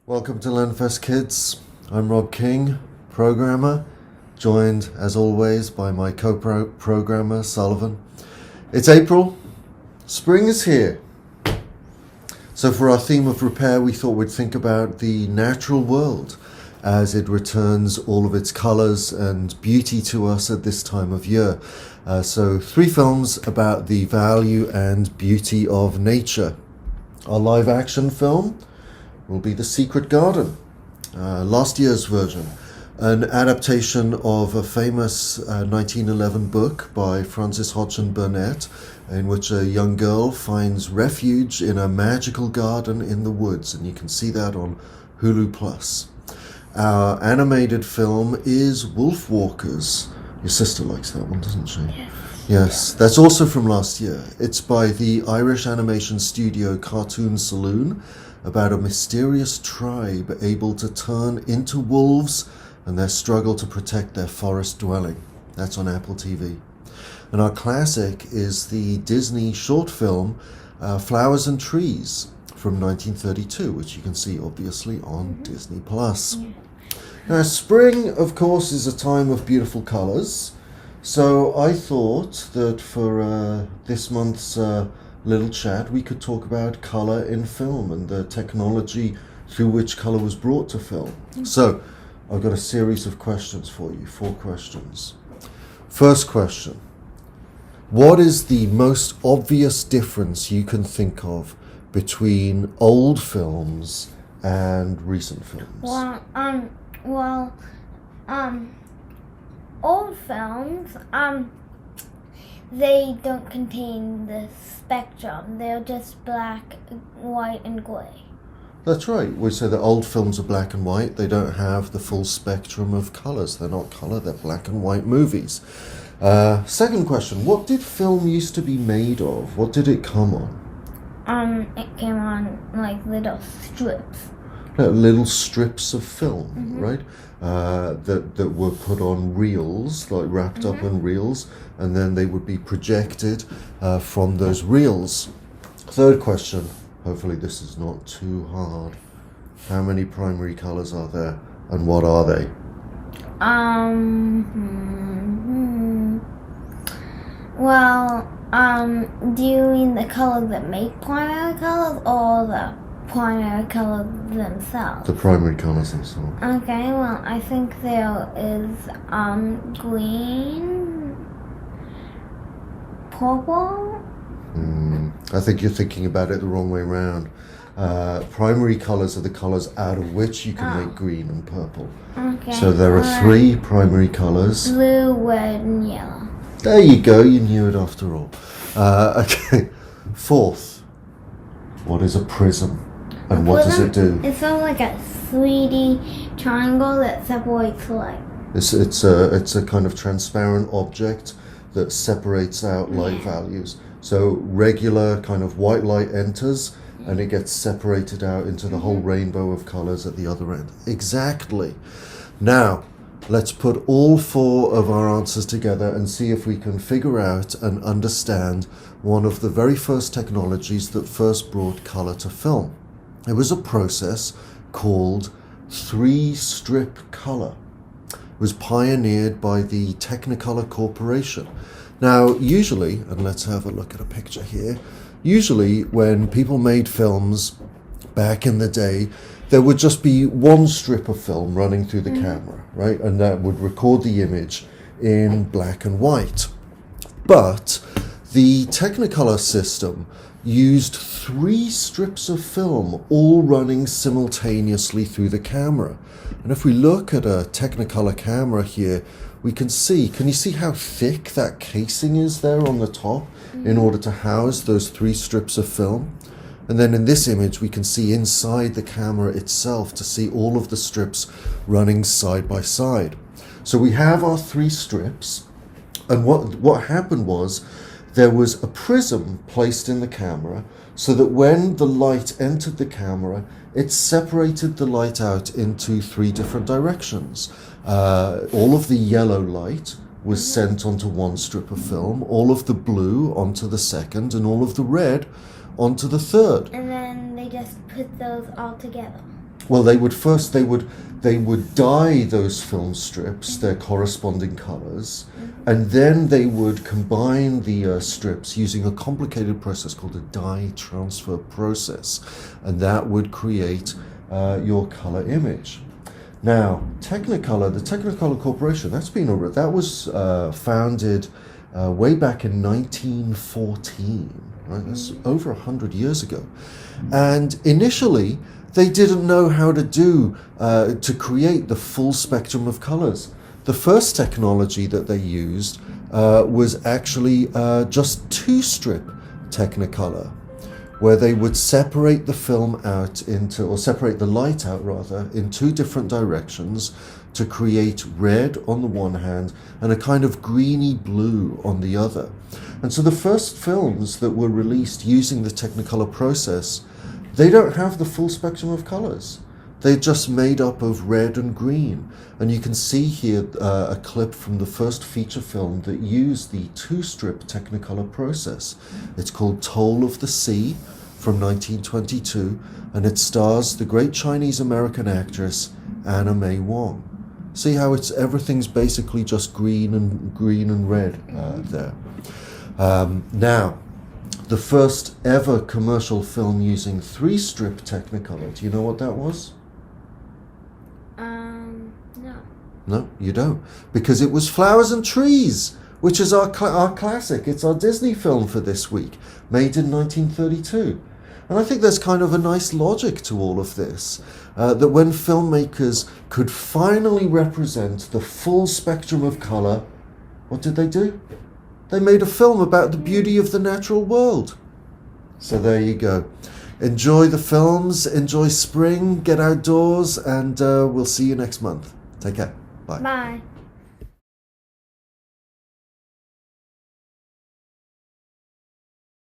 Welcome to Lenfest, kids. I'm Rob King, programmer, joined as always by my co-programmer Sullivan. It's April. Spring is here. So for our theme of repair, we thought we'd think about the natural world as it returns all of its colors and beauty to us at this time of year. So 3 films about the value and beauty of nature. Our live action film will be The Secret Garden, last year's version, an adaptation of a famous 1911 book by Frances Hodgson Burnett, in which a young girl finds refuge in a magical garden in the woods, and you can see that on Hulu Plus. Our animated film is Wolf Walkers. Your sister likes that one, doesn't she? Yes, that's also from last year. It's by the Irish animation studio Cartoon Saloon, about a mysterious tribe able to turn into wolves and their struggle to protect their forest dwelling. That's on Apple TV. And our classic is the Disney short film Flowers and Trees from 1932, which you can see obviously on Disney Plus. Now, spring, of course, is a time of beautiful colors. So I thought that for this month's little chat, we could talk about color in film and the technology through which color was brought to film. So I've got a series of questions for you, 4 questions. First question: what is the most obvious difference you can think of between old films and recent films? Old films, they don't contain the spectrum. They're just black, white, and gray. That's right. We say that old films are black and white. They don't have the full spectrum of colors. They're not color, they're black and white movies. Second question: what did film used to be made of? What did it come on? It came on like little strips. Little strips of film, right? That were put on reels, like wrapped up in reels, and then they would be projected from those reels. Third question: hopefully this is not too hard. How many primary colors are there, and what are they? Do you mean the colors that make primary colors, or the primary colors themselves? The primary colors themselves. Okay, well, I think there is green, purple. I think you're thinking about it the wrong way around. Primary colors are the colors out of which you can make green and purple. Okay. So there are 3 primary colors. Blue, red, and yellow. There you go, you knew it after all. Okay, fourth: what is a prism? And what does it do? It's sort of like a 3D triangle that separates light. It's a kind of transparent object that separates out light values. So regular kind of white light enters and it gets separated out into the whole rainbow of colors at the other end. Exactly. Now, let's put all 4 of our answers together and see if we can figure out and understand one of the very first technologies that first brought color to film. It was a process called 3-strip color. It was pioneered by the Technicolor Corporation. Now, usually, and let's have a look at a picture here, usually when people made films back in the day, there would just be 1 strip of film running through the camera, right? And that would record the image in black and white. But the Technicolor system used 3 strips of film all running simultaneously through the camera. And if we look at a Technicolor camera here, we can you see how thick that casing is there on the top in order to house those 3 strips of film? And then in this image, we can see inside the camera itself to see all of the strips running side by side. So we have our 3 strips, and what happened was there was a prism placed in the camera so that when the light entered the camera, it separated the light out into 3 different directions. All of the yellow light was sent onto 1 strip of film, all of the blue onto the second, and all of the red onto the third. And then they just put those all together. Well, they would dye those film strips, their corresponding colors, and then they would combine the strips using a complicated process called a dye transfer process, and that would create your color image. Now, Technicolor, the Technicolor Corporation, that was founded way back in 1914. Right? That's over 100 years ago, and initially they didn't know how to create the full spectrum of colors. The first technology that they used was actually just two-strip Technicolor, where they would separate the film out or separate the light out rather, in two different directions to create red on the one hand and a kind of greeny blue on the other. And so the first films that were released using the Technicolor process, they don't have the full spectrum of colors. They're just made up of red and green. And you can see here a clip from the first feature film that used the two-strip Technicolor process. It's called Toll of the Sea from 1922, and it stars the great Chinese-American actress Anna May Wong. See how everything's basically just green and red there. Now, the first ever commercial film using three-strip Technicolor, do you know what that was? No. No, you don't. Because it was Flowers and Trees, which is our classic. It's our Disney film for this week, made in 1932. And I think there's kind of a nice logic to all of this, that when filmmakers could finally represent the full spectrum of color, what did they do? They made a film about the beauty of the natural world. So there you go. Enjoy the films, enjoy spring, get outdoors, and we'll see you next month. Take care. Bye. Bye.